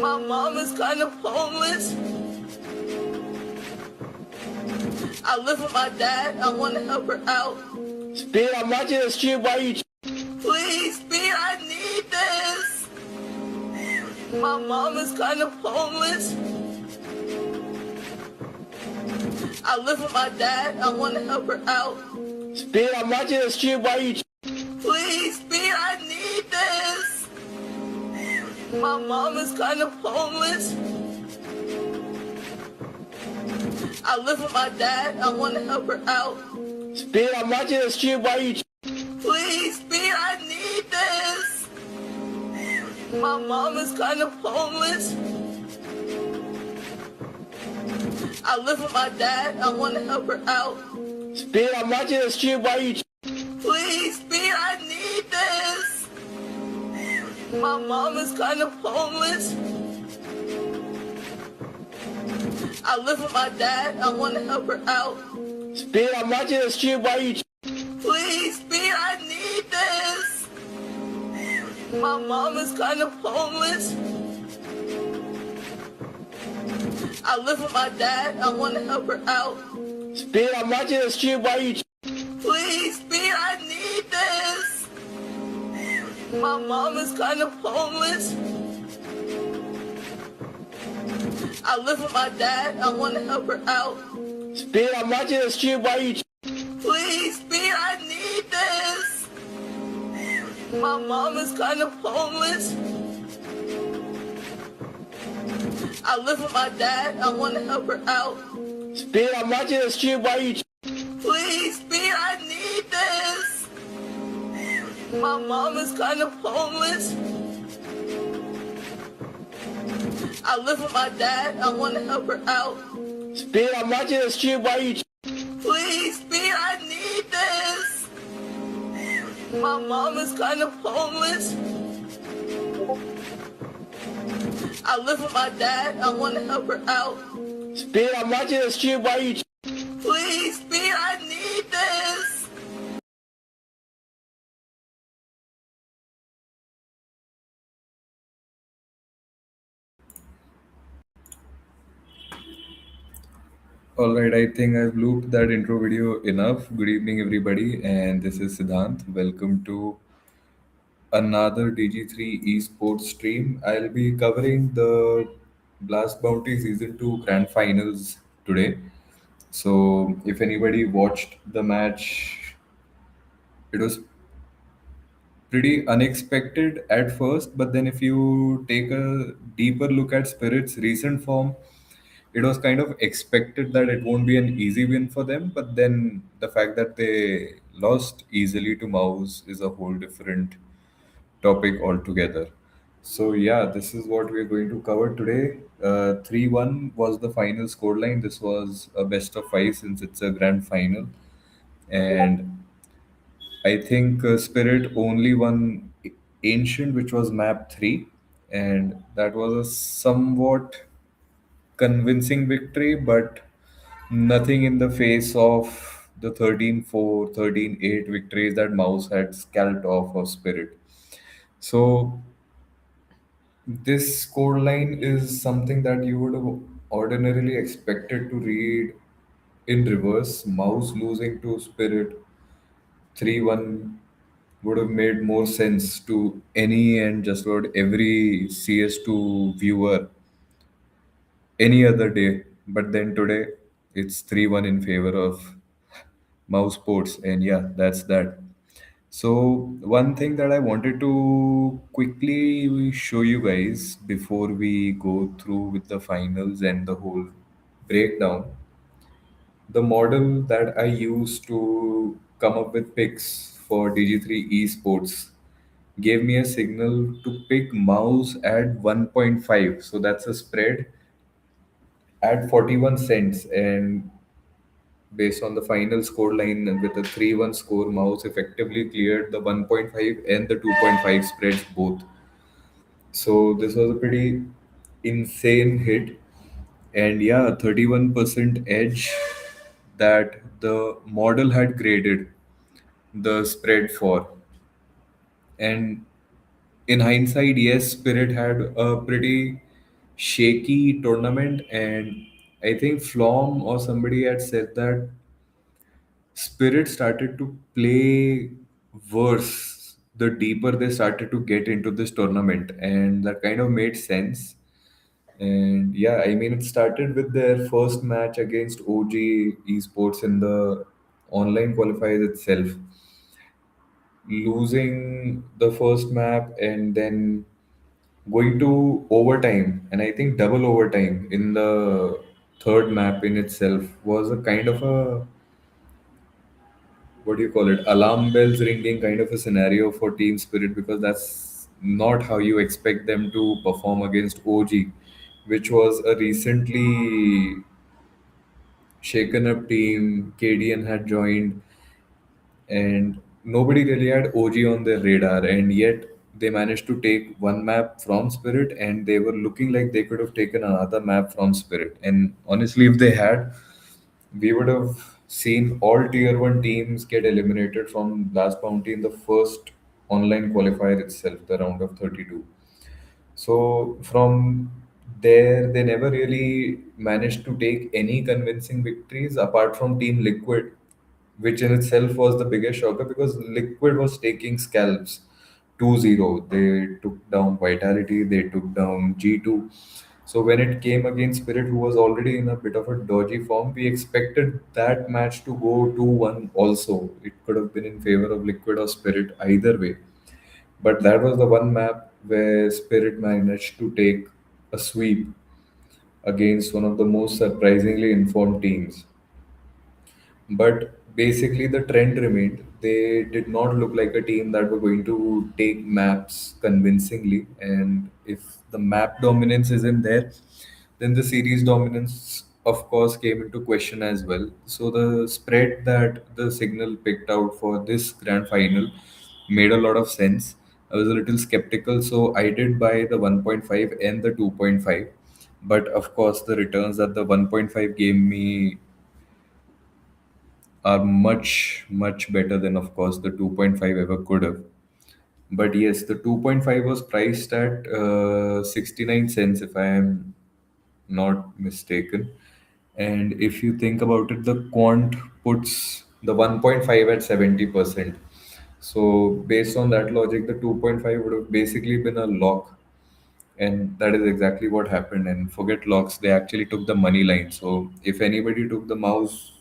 My mom is kind of homeless. I live with my dad. I want to help her out. Speed, I'm watching the stream. Why you? Please, Speed, I need this. My mom is kind of homeless. I live with my dad. I want to help her out. Speed, I'm watching the stream. Why you? Please, Speed, I need this. My mom is kind of homeless. I live with my dad. I want to help her out. Speed, I'm watching the stream. Why you? Please, Speed, I need this. My mom is kind of homeless. I live with my dad. I want to help her out. Speed, I'm watching the stream. Why you? Please, Speed, I need this. My mom is kind of homeless. I live with my dad. I want to help her out. Speed, I'm watching the stream. Why you? Please, Speed, I need this. My mom is kind of homeless. I live with my dad. I want to help her out. Speed, I'm watching the stream. Why you? Please, Speed, I need this. My mom is kind of homeless. I live with my dad. I want to help her out. Speed, I'm watching the stream. Why you? Please, Speed, I need this. My mom is kind of homeless. I live with my dad. I want to help her out. Speed, I'm watching the stream. Why you? Please, Speed, I need this. My mom is kind of homeless. I live with my dad. I want to help her out. Speed, I'm watching the stream. Why you? Please, Speed, I need this. My mom is kind of homeless. I live with my dad. I want to help her out. Speed, I'm watching the stream. Why you? Please, Speed, I need this. Alright, I think I've looped that intro video enough. Good evening, everybody, and this is Siddhant. Welcome to another DG3 esports stream. I'll be covering the Blast Bounty Season 2 Grand Finals today. So, if anybody watched the match, it was pretty unexpected at first, but then if you take a deeper look at Spirit's recent form, it was kind of expected that it won't be an easy win for them, but then the fact that they lost easily to MOUZ is a whole different topic altogether. So yeah, this is what we're going to cover today. 3-1 was the final scoreline. This was a best of five since it's a grand final. And I think Spirit only won Ancient, which was map 3. And that was a somewhat convincing victory, but nothing in the face of the 13-4, 13-8 victories that MOUZ had scalped off of Spirit. So this scoreline is something that you would have ordinarily expected to read in reverse. MOUZ losing to Spirit 3-1 would have made more sense to any and just about every CS2 viewer any other day. But then today, it's 3-1 in favor of Mouse Sports. And yeah, that's that. So, one thing that I wanted to quickly show you guys before we go through with the finals and the whole breakdown, the model that I use to come up with picks for DG3 esports gave me a signal to pick mouse at 1.5. So that's a spread at 41 cents. And based on the final score line and with a 3-1 score, mouse effectively cleared the 1.5 and the 2.5 spreads both. So this was a pretty insane hit. And yeah, 31% edge that the model had graded the spread for. And in hindsight, yes, Spirit had a pretty shaky tournament. And I think Flom or somebody had said that Spirit started to play worse the deeper they started to get into this tournament, and that kind of made sense. And yeah, I mean, it started with their first match against OG Esports in the online qualifiers itself, losing the first map and then going to overtime, and I think double overtime in the third map in itself was a kind of a, what do you call it, alarm bells ringing kind of a scenario for Team Spirit, because that's not how you expect them to perform against OG, which was a recently shaken up team. KDN had joined, and nobody really had OG on their radar, and yet they managed to take one map from Spirit, and they were looking like they could have taken another map from Spirit. And honestly, if they had, we would have seen all tier 1 teams get eliminated from Blast Bounty in the first online qualifier itself, the round of 32. So from there, they never really managed to take any convincing victories apart from Team Liquid, which in itself was the biggest shocker because Liquid was taking scalps 2-0. They took down Vitality, they took down G2. So when it came against Spirit, who was already in a bit of a dodgy form, we expected that match to go 2-1 also. It could have been in favor of Liquid or Spirit either way. But that was the one map where Spirit managed to take a sweep against one of the most surprisingly informed teams. But basically, the trend remained. They did not look like a team that were going to take maps convincingly. And if the map dominance isn't there, then the series dominance, of course, came into question as well. So the spread that the Signal picked out for this grand final made a lot of sense. I was a little skeptical, so I did buy the 1.5 and the 2.5. But of course, the returns that the 1.5 gave me are much much better than, of course, the 2.5 ever could have. But yes, the 2.5 was priced at 69 cents, if I am not mistaken. And if you think about it, the quant puts the 1.5 at 70%. So based on that logic, the 2.5 would have basically been a lock, and that is exactly what happened. And forget locks, they actually took the money line. So if anybody took the mouse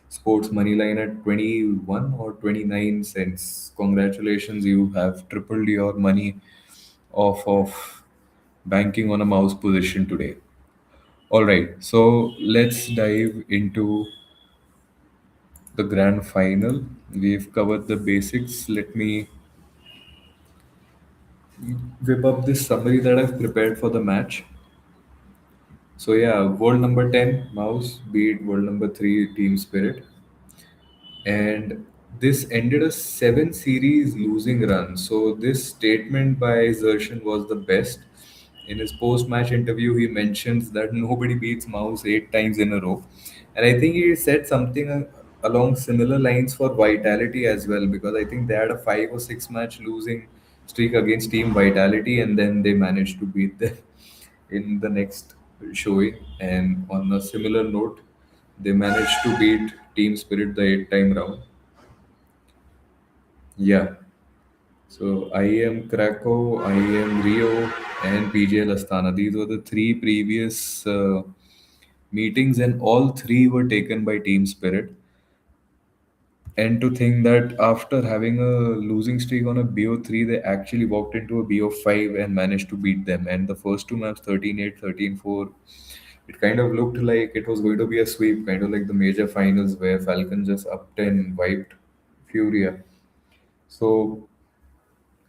sports money line at 21 or 29 cents, congratulations, you have tripled your money off of banking on a mouse position today. All right, so let's dive into the grand final. We've covered the basics. Let me whip up this summary that I've prepared for the match. So yeah, world number 10, Mouse, beat world number 3, Team Spirit. And this ended a 7 series losing run. So this statement by Zershan was the best. In his post-match interview, he mentions that nobody beats Mouse 8 times in a row, and I think he said something along similar lines for Vitality as well, because I think they had a 5 or 6 match losing streak against Team Vitality, and then they managed to beat them in the next showing. And on a similar note, they managed to beat Team Spirit the 8 time round. Yeah. So I am Krakow, I am Rio, and PGL Astana. These were the three previous meetings, and all three were taken by Team Spirit. And to think that after having a losing streak on a BO3, they actually walked into a BO5 and managed to beat them. And the first two maps, 13-8, 13-4, it kind of looked like it was going to be a sweep, kind of like the major finals where Falcon just upped and wiped Furia. So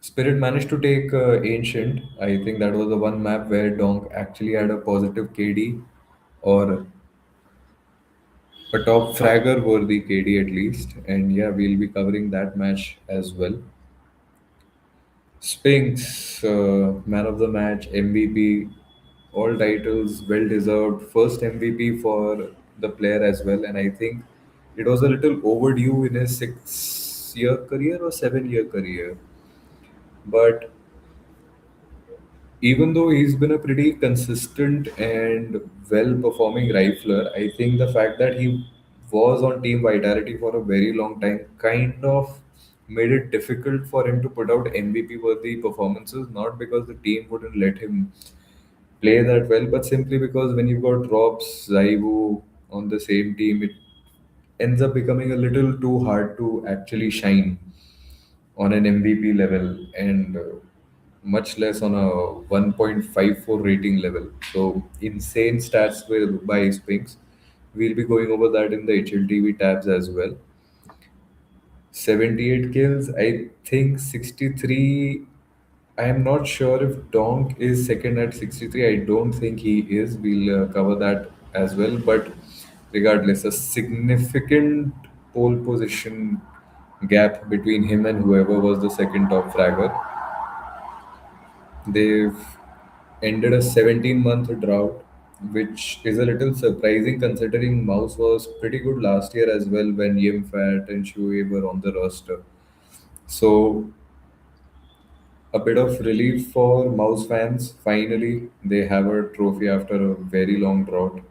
Spirit managed to take Ancient. I think that was the one map where Donk actually had a positive KD, or a top fragger worthy KD at least. And yeah, we'll be covering that match as well. Spinks, man of the match, MVP, all titles well deserved. First MVP for the player as well. And I think it was a little overdue in his 6 year career or 7 year career. But even though he's been a pretty consistent and well performing rifler, I think the fact that he was on Team Vitality for a very long time kind of made it difficult for him to put out MVP worthy performances, not because the team wouldn't let him play that well, but simply because when you've got Robs, Zaiwu on the same team, it ends up becoming a little too hard to actually shine on an MVP level and much less on a 1.54 rating level. So insane stats by Spinks. We'll be going over that in the HLTV tabs as well. 78 kills, I think 63. I am not sure if Donk is second at 63. I don't think he is. We'll cover that as well. But regardless, a significant pole position gap between him and whoever was the second top fragger. They've ended a 17-month drought, which is a little surprising considering Mouse was pretty good last year as well when Yimfat and Shuey were on the roster. So a bit of relief for Mouse fans. Finally, they have a trophy after a very long drought.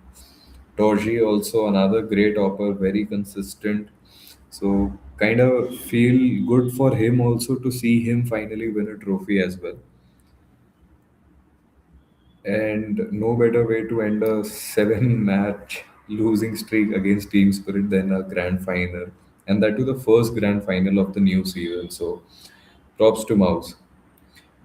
Torji also another great hopper, very consistent. So kind of feel good for him also to see him finally win a trophy as well. And no better way to end a 7 match losing streak against Team Spirit than a grand final. And that to the first grand final of the new season. So props to Mouse.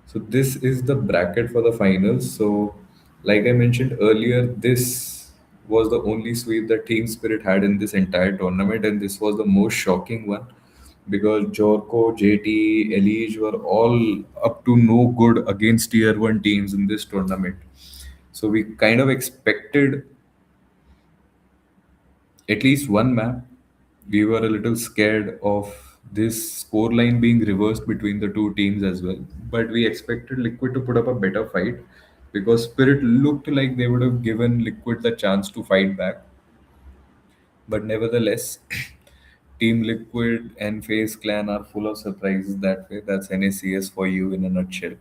So this is the bracket for the finals. So like I mentioned earlier, this was the only sweep that Team Spirit had in this entire tournament, and this was the most shocking one because Jorko, JT, Elige were all up to no good against tier one teams in this tournament. So we kind of expected at least one map. We were a little scared of this scoreline being reversed between the two teams as well. But we expected Liquid to put up a better fight because Spirit looked like they would have given Liquid the chance to fight back. But nevertheless, Team Liquid and FaZe Clan are full of surprises that way. That's NACS for you in a nutshell.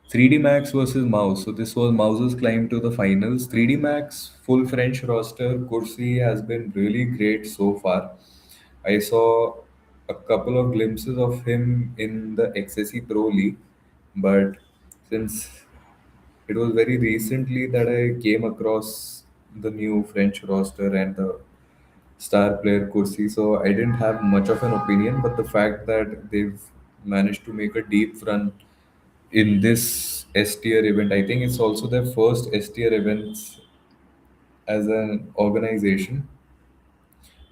3D Max versus Mouse. So this was Mouse's climb to the finals. 3D Max full French roster. Kursi has been really great so far. I saw a couple of glimpses of him in the XSE Pro League, but since it was very recently that I came across the new French roster and the star player Kursi, so I didn't have much of an opinion. But the fact that they've managed to make a deep run in this S tier event. I think it's also their first S tier events as an organization.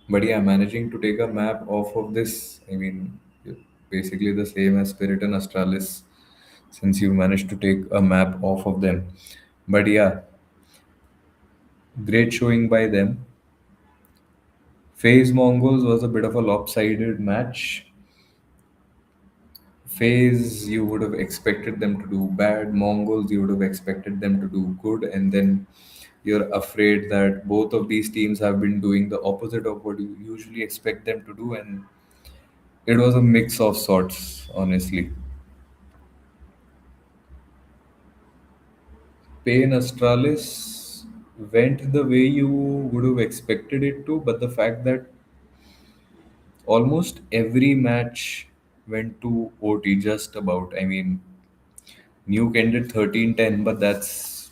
But yeah, managing to take a map off of this, I mean, basically the same as Spirit and Astralis, since you managed to take a map off of them. But yeah, great showing by them. FaZe Mongols was a bit of a lopsided match. FaZe, you would have expected them to do bad. Mongols, you would have expected them to do good. And then you're afraid that both of these teams have been doing the opposite of what you usually expect them to do. And it was a mix of sorts, honestly. Pain Astralis went the way you would have expected it to, but the fact that almost every match went to OT just about. I mean, Nuke ended 13-10, but that's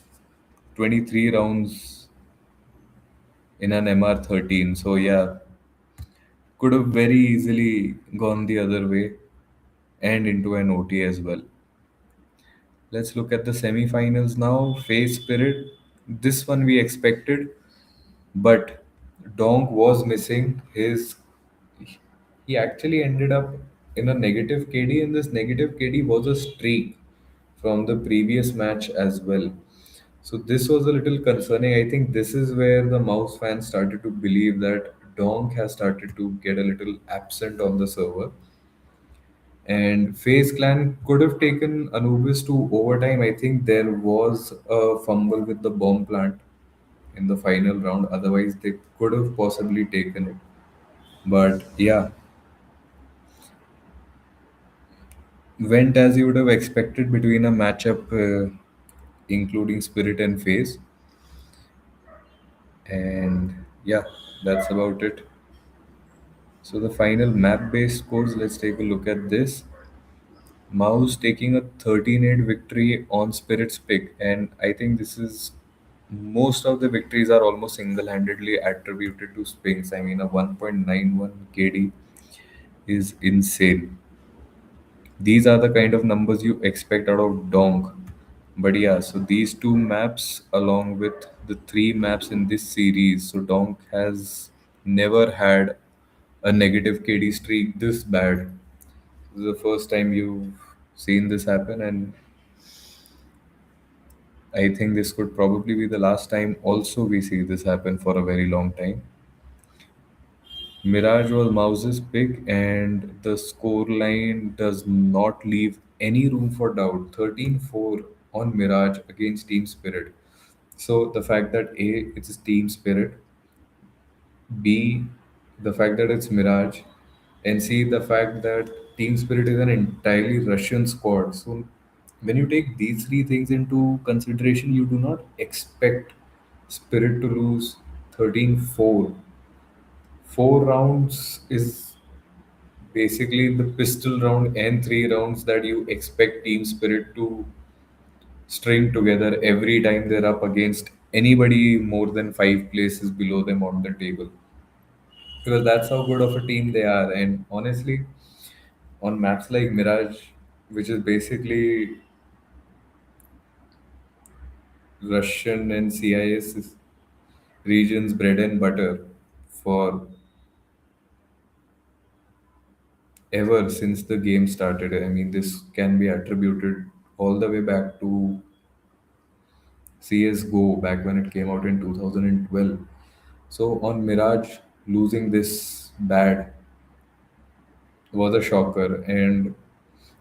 23 rounds in an MR13. So yeah, could have very easily gone the other way and into an OT as well. Let's look at the semi-finals now. FaZe Spirit. This one we expected, but Donk was missing. He actually ended up in a negative KD, and this negative KD was a streak from the previous match as well. So this was a little concerning. I think this is where the Mouse fans started to believe that Donk has started to get a little absent on the server. And FaZe Clan could have taken Anubis to overtime. I think there was a fumble with the bomb plant in the final round. Otherwise, they could have possibly taken it. But yeah, went as you would have expected between a matchup including Spirit and Phase. And yeah, that's about it. So the final map-based scores, let's take a look at this. MOUZ taking a 13-8 victory on Spirit's pick, and I think this is most of the victories are almost single-handedly attributed to Spinks. I mean, a 1.91 KD is insane. These are the kind of numbers you expect out of Donk. But yeah, so these two maps, along with the three maps in this series, so Donk has never had a negative KD streak this bad. This is the first time you've seen this happen, and I think this could probably be the last time also we see this happen for a very long time. Mirage was Mouse's pick, and the score line does not leave any room for doubt. 13-4 on Mirage against Team Spirit. So the fact that A, it's Team Spirit, B, the fact that it's Mirage, and C, the fact that Team Spirit is an entirely Russian squad. So when you take these three things into consideration, you do not expect Spirit to lose 13-4. Four rounds is basically the pistol round and three rounds that you expect Team Spirit to string together every time they're up against anybody more than five places below them on the table. Because that's how good of a team they are. And honestly, on maps like Mirage, which is basically Russian and CIS region's bread and butter for ever since the game started. I mean, this can be attributed all the way back to CSGO back when it came out in 2012. So on Mirage, losing this bad was a shocker. And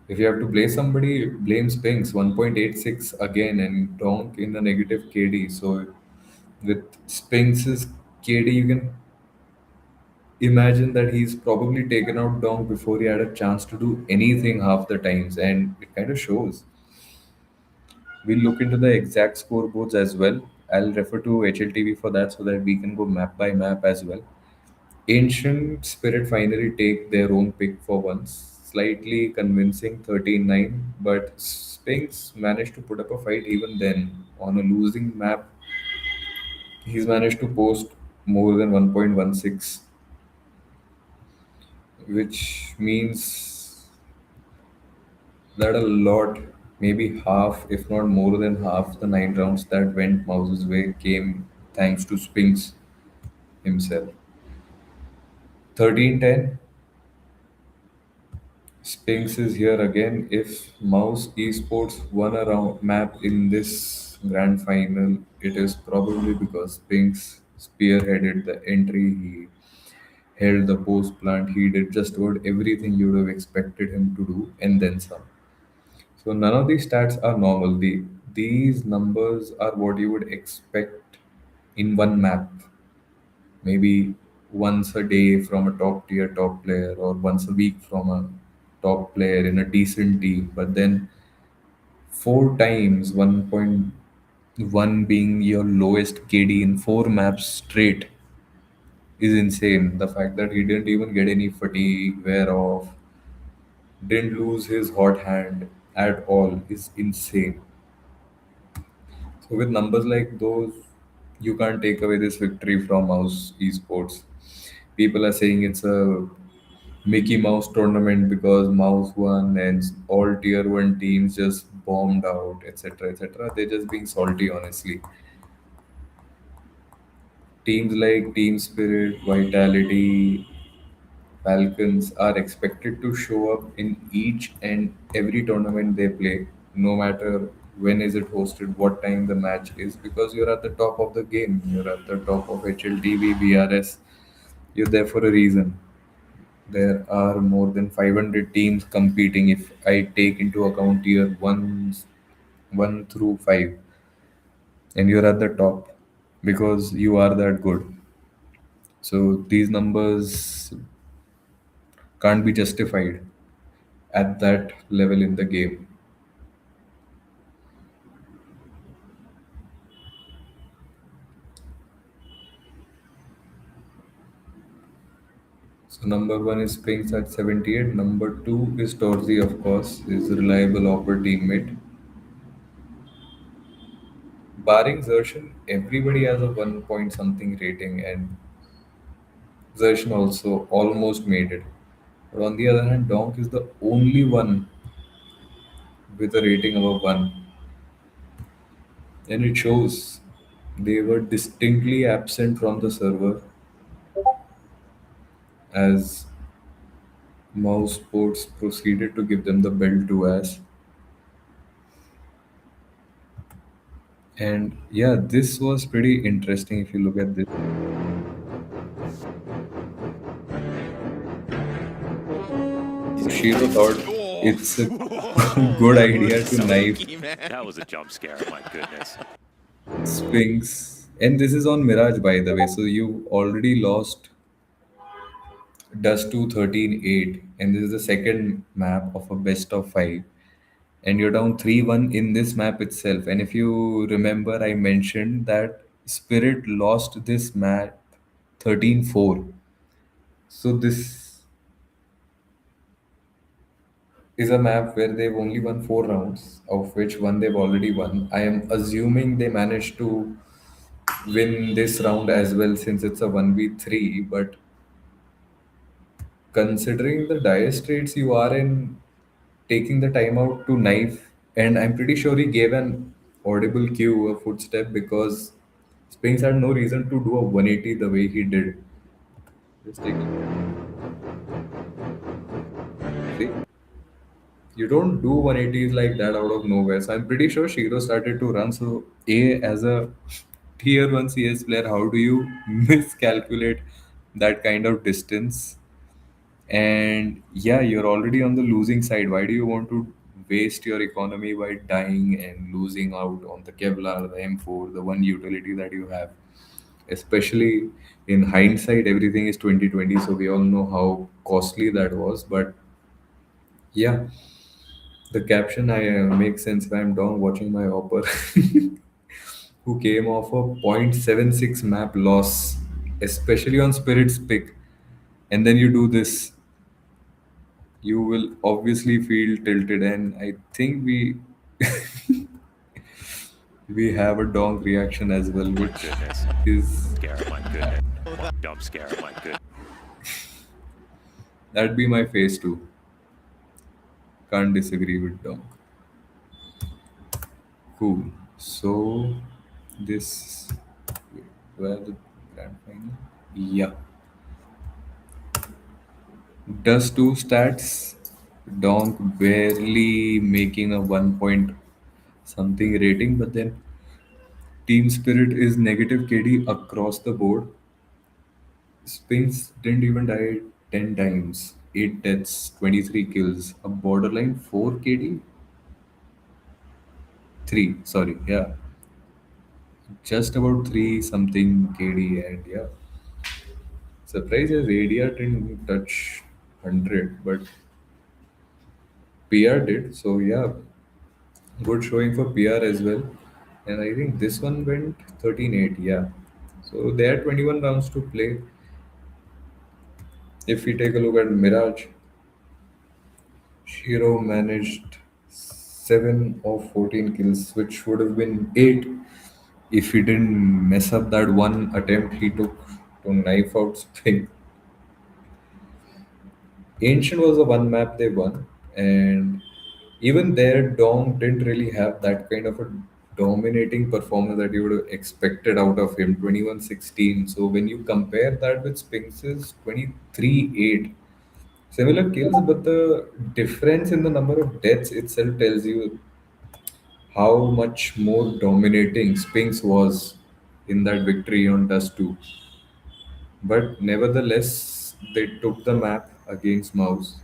if you have to blame somebody, blame Spinks 1.86 again and Donk in the negative KD. So with Spinks's KD, you can imagine that he's probably taken out Donk before he had a chance to do anything half the times, and it kind of shows. We'll look into the exact scoreboards as well. I'll refer to HLTV for that so that we can go map by map as well. Ancient Spirit finally take their own pick for once, slightly convincing 13-9, but Spinks managed to put up a fight even then. On a losing map, he's managed to post more than 1.16, which means that a lot, maybe half, if not more than half, the 9 rounds that went Mouse's way came thanks to Spinks himself. 13-10, Spinks is here again. If Mouse Esports won a round map in this grand final, it is probably because Spinks spearheaded the entry. He held the post plant. He did just about everything you would have expected him to do, and then some. So none of these stats are normal. These numbers are what you would expect in one map. Maybe once a day from a top tier top player, or once a week from a top player in a decent team. But then four times 1.1 being your lowest KD in four maps straight is insane. The fact that he didn't even get any fatigue wear off, didn't lose his hot hand at all is insane. So with numbers like those, you can't take away this victory from Mouse Esports. People are saying it's a Mickey Mouse tournament because Mouse won and all tier one teams just bombed out, etc. etc. They're just being salty, honestly. Teams like Team Spirit, Vitality, Falcons are expected to show up in each and every tournament they play, no matter when is it hosted, what time the match is, because you're at the top of the game. You're at the top of HLTV, BRS. You're there for a reason. There are more than 500 teams competing if I take into account tier 1 through 5, and you're at the top because you are that good. So these numbers can't be justified. at that level in the game. So number one is Spinks at 78. Number two is Torzy, of course, his reliable upper teammate. Barring Zershan, everybody has a 1 point something rating, and Zershan also almost made it. But on the other hand, Donk is the only one with a rating of a 1, and it shows they were distinctly absent from the server as Mouse Sports proceeded to give them the belt to ass. And yeah, this was pretty interesting if you look at this. So Shiro thought it's a good idea to knife That was a jump scare. My goodness. Spinks. And this is on Mirage, by the way. So you already lost Dust to 13-8. And this is the second map of a best of 5. And you're down 3-1 in this map itself. And if you remember, I mentioned that Spirit lost this map 13-4. So this is a map where they've only won 4 rounds, of which one they've already won. I am assuming they managed to win this round as well since it's a 1v3. But considering the dire straits you are in, taking the time out to knife, and I'm pretty sure he gave an audible cue, a footstep, because Spinks had no reason to do a 180 the way he did. Just take a look at it. See? You don't do 180s like that out of nowhere. So I'm pretty sure Shiro started to run. So A, as a tier 1 CS player, how do you miscalculate that kind of distance? And yeah, you're already on the losing side. Why do you want to waste your economy by dying and losing out on the Kevlar, the M4, the one utility that you have? Especially in hindsight, everything is 2020, so we all know how costly that was. But yeah, the caption I makes sense when I'm down watching my opera, who came off a 0.76 map loss, especially on Spirit's pick, and then you do this, you will obviously feel tilted. And I think we have a donk reaction as well, My which goodness. is Scare. My goodness. Jump scare. My goodness. that'd be my face too. Can't disagree with donk. Cool. So this where the grand final? Yeah. Does two stats. Donk barely making a 1 point something rating, but then Team Spirit is negative KD across the board. Spinks didn't even die 10 times, 8 deaths, 23 kills, a borderline 4 KD? 3, sorry, yeah. Just about 3 something KD, and yeah. Surprise is ADR didn't touch 100, but PR did, so yeah, good showing for PR as well. And I think this one went 13-8, yeah. So they had 21 rounds to play. If we take a look at Mirage, Shiro managed 7 of 14 kills, which would have been 8 if he didn't mess up that one attempt he took to knife out Spring. Ancient was the one map they won, and even there, Dom didn't really have that kind of a dominating performance that you would have expected out of him, 21-16. So when you compare that with Spinks's 23-8, similar kills, but the difference in the number of deaths itself tells you how much more dominating Spinks was in that victory on Dust 2. But nevertheless, they took the map against MOUZ.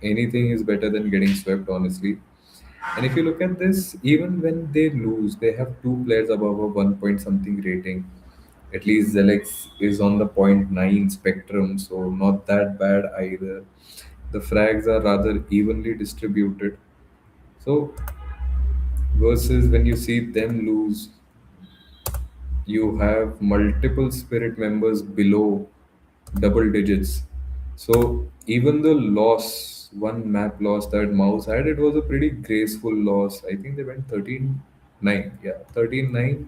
Anything is better than getting swept, honestly. And if you look at this, even when they lose, they have two players above a 1 point something rating. At least Zelex is on the point 0.9 spectrum, so not that bad either. The frags are rather evenly distributed. So, versus when you see them lose, you have multiple spirit members below double digits. So, even the loss, one map loss that Mouse had, it was a pretty graceful loss. I think they went 13-9. Yeah, 13-9.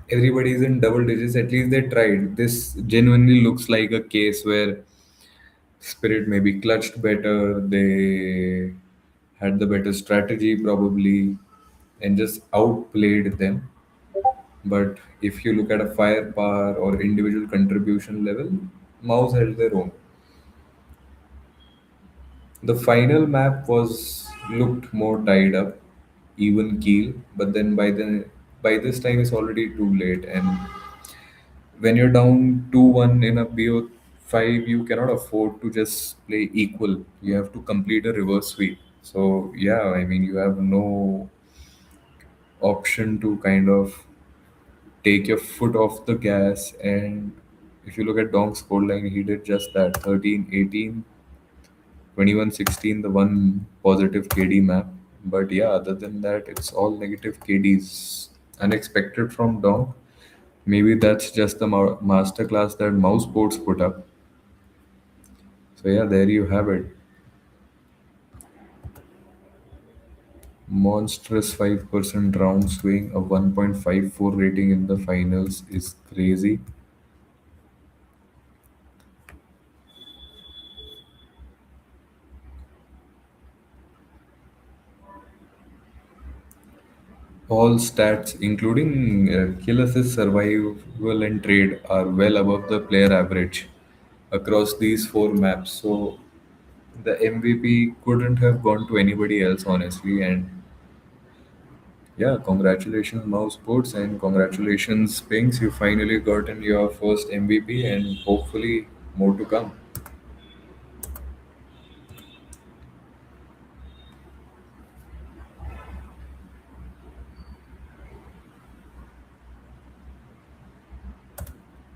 Everybody's in double digits. At least they tried. This genuinely looks like a case where Spirit maybe clutched better. They had the better strategy probably and just outplayed them. But if you look at a firepower or individual contribution level, Mouse held their own. The final map was looked more tied up, even keel, but then by this time it's already too late. And when you're down 2-1 in a BO5, you cannot afford to just play equal. You have to complete a reverse sweep. So yeah, I mean you have no option to kind of take your foot off the gas. And if you look at Dong's scoreline, he did just that: 13, 18, 21, 16, the one positive KD map. But yeah, other than that, it's all negative KDs. Unexpected from Dong. Maybe that's just the masterclass that Mouse Sports put up. So yeah, there you have it. Monstrous 5% round swing, a 1.54 rating in the finals is crazy. All stats, including kill assist, survival, and trade, are well above the player average across these four maps. So the MVP couldn't have gone to anybody else, honestly. And yeah, congratulations, Mouse Sports, and congratulations, Pinks. You finally gotten your first MVP, and hopefully more to come.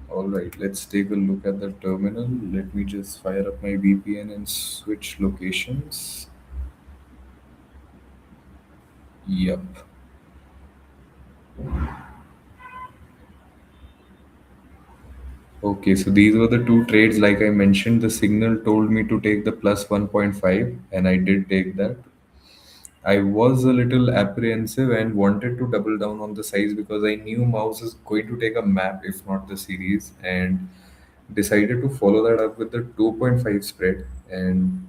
All right, let's take a look at the terminal. Let me just fire up my VPN and switch locations. Yep. Okay, so these were the two trades. Like I mentioned, the signal told me to take the plus 1.5, and I did take that. I was a little apprehensive and wanted to double down on the size because I knew Mouse is going to take a map, if not the series, and decided to follow that up with the 2.5 spread. And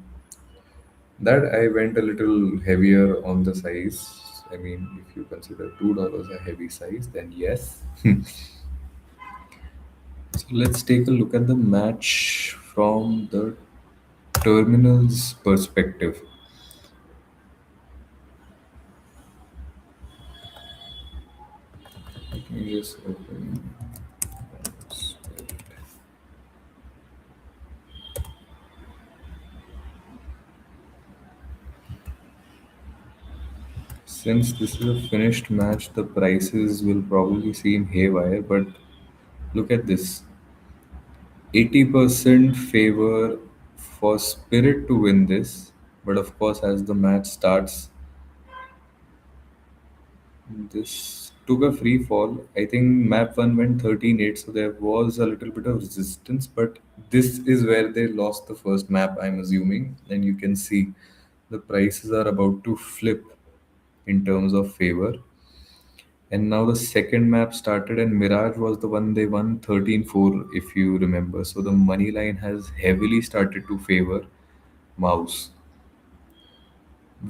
that I went a little heavier on the size. I mean, if you consider $2 a heavy size, then yes. So let's take a look at the match from the terminal's perspective. Let me just open. Since this is a finished match, the prices will probably seem haywire, but look at this: 80% favor for Spirit to win this. But of course, as the match starts, this took a free fall. I think map 1 went 13-8, so there was a little bit of resistance. But this is where they lost the first map, I'm assuming. And you can see the prices are about to flip in terms of favor. And now the second map started, and Mirage was the one they won 13-4, if you remember. So the money line has heavily started to favor Mouse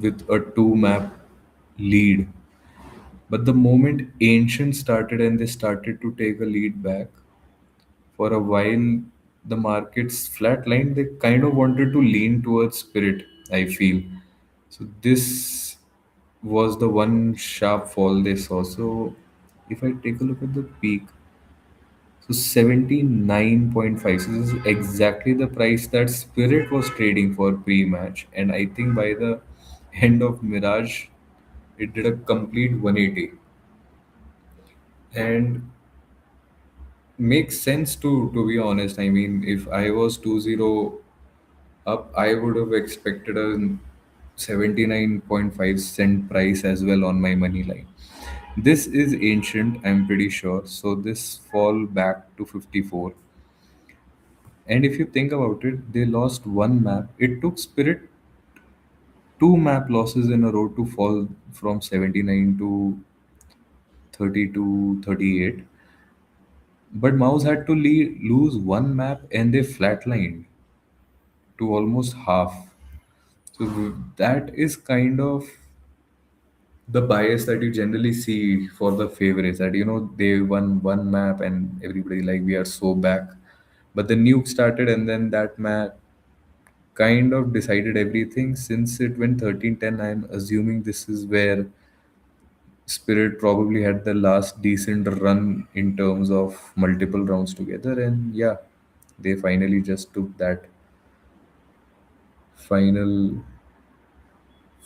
with a two map lead. But the moment Ancient started and they started to take a lead back, for a while the markets flatlined. They kind of wanted to lean towards Spirit, I feel. So this was the one sharp fall they saw. So if I take a look at the peak, so 79.5. So this is exactly the price that Spirit was trading for pre-match. And I think by the end of Mirage, it did a complete 180. And makes sense to be honest. I mean, if I was 2-0 up, I would have expected a 79.5 cent price as well on my money line. This is ancient, I'm pretty sure. So this fall back to 54. And if you think about it, they lost one map. It took Spirit two map losses in a row to fall from 79 to 32, 38. But Mouse had to lose one map and they flatlined to almost half. So that is kind of the bias that you generally see for the favorites, that they won one map and everybody like we are so back, but the nuke started and then that map kind of decided everything. Since it went 13-10, I'm assuming this is where Spirit probably had the last decent run in terms of multiple rounds together, and yeah, they finally just took that final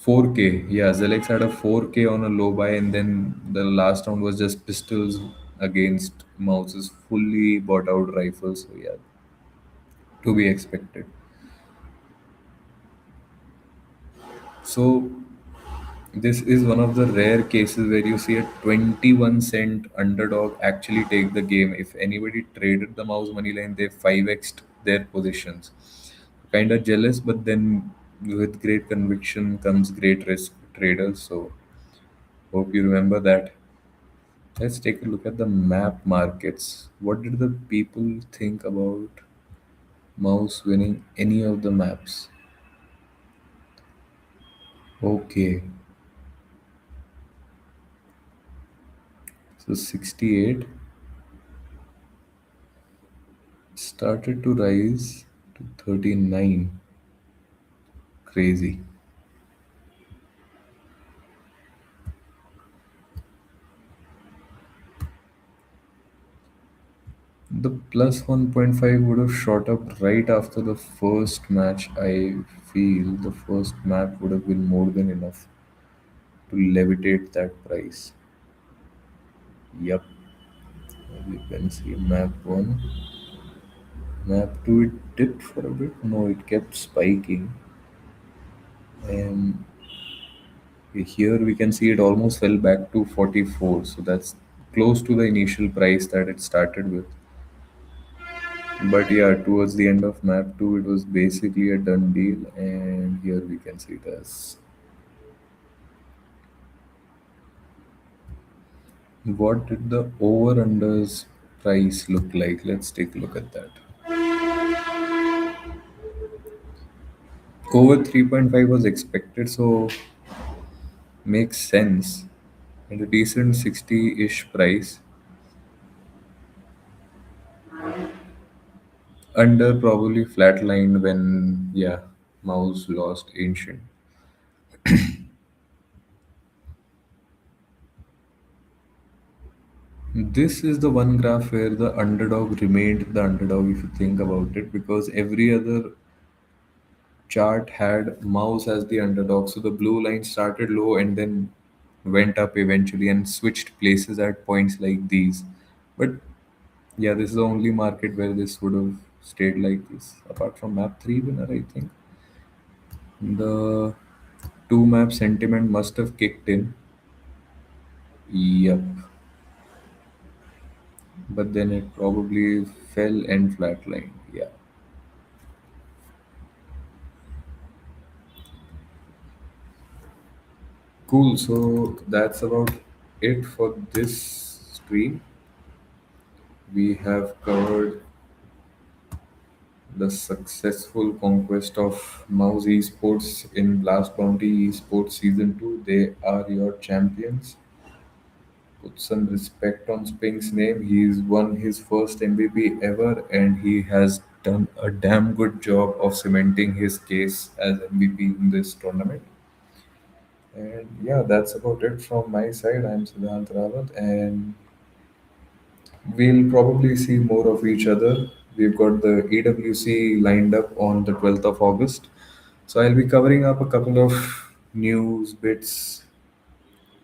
4K. Yeah, Zelex had a 4K on a low buy, and then the last round was just pistols against Mouse's fully bought out rifles. So, yeah, to be expected. So, this is one of the rare cases where you see a 21-cent underdog actually take the game. If anybody traded the Mouse money line, they 5x'd their positions. Kind of jealous, but then with great conviction comes great risk traders. So, hope you remember that. Let's take a look at the map markets. What did the people think about Mouse winning any of the maps? Okay, so 68 started to rise to 39. Crazy. The plus 1.5 would have shot up right after the first match. I feel the first map would have been more than enough to levitate that price. Yup, as you can see, map 1. Map 2, it dipped for a bit. No, it kept spiking. And here we can see it almost fell back to 44. So that's close to the initial price that it started with. But yeah, towards the end of map 2, it was basically a done deal. And here we can see this. What did the over unders price look like? Let's take a look at that. Over 3.5 was expected, so makes sense. And a decent 60-ish price. Under probably flatlined when, yeah, Mouse lost Ancient. This is the one graph where the underdog remained the underdog if you think about it, because every other chart had Mouse as the underdog. So the blue line started low and then went up eventually and switched places at points like these. But yeah, this is the only market where this would have stayed like this, apart from map 3 winner, I think. The two map sentiment must have kicked in. Yep. But then it probably fell and flatlined. Yeah. Cool. So that's about it for this stream. We have covered the successful conquest of Mouse Esports in Blast Bounty Esports Season 2. They are your champions. Put some respect on Spink's name. He's won his first MVP ever and he has done a damn good job of cementing his case as MVP in this tournament. And yeah, that's about it from my side. I'm Siddhant Rawat, and we'll probably see more of each other. We've got the EWC lined up on the 12th of August. So I'll be covering up a couple of news bits,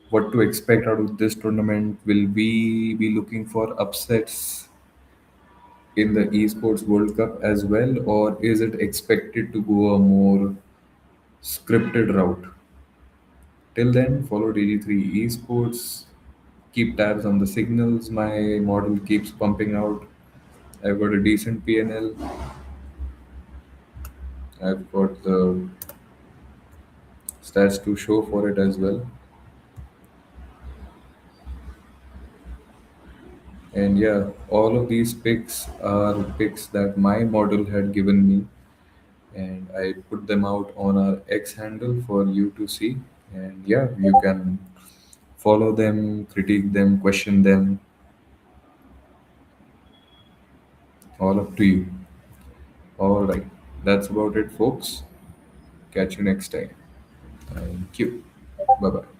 what to expect out of this tournament. Will we be looking for upsets in the esports World Cup as well, or is it expected to go a more scripted route? Till then, follow DG3 Esports. Keep tabs on the signals. My model keeps pumping out. I've got a decent PNL. I've got the stats to show for it as well. And yeah, all of these picks are picks that my model had given me, and I put them out on our X handle for you to see. And yeah, you can follow them, critique them, question them, all up to you. All right, that's about it, folks. Catch you next time. Thank you. Bye bye.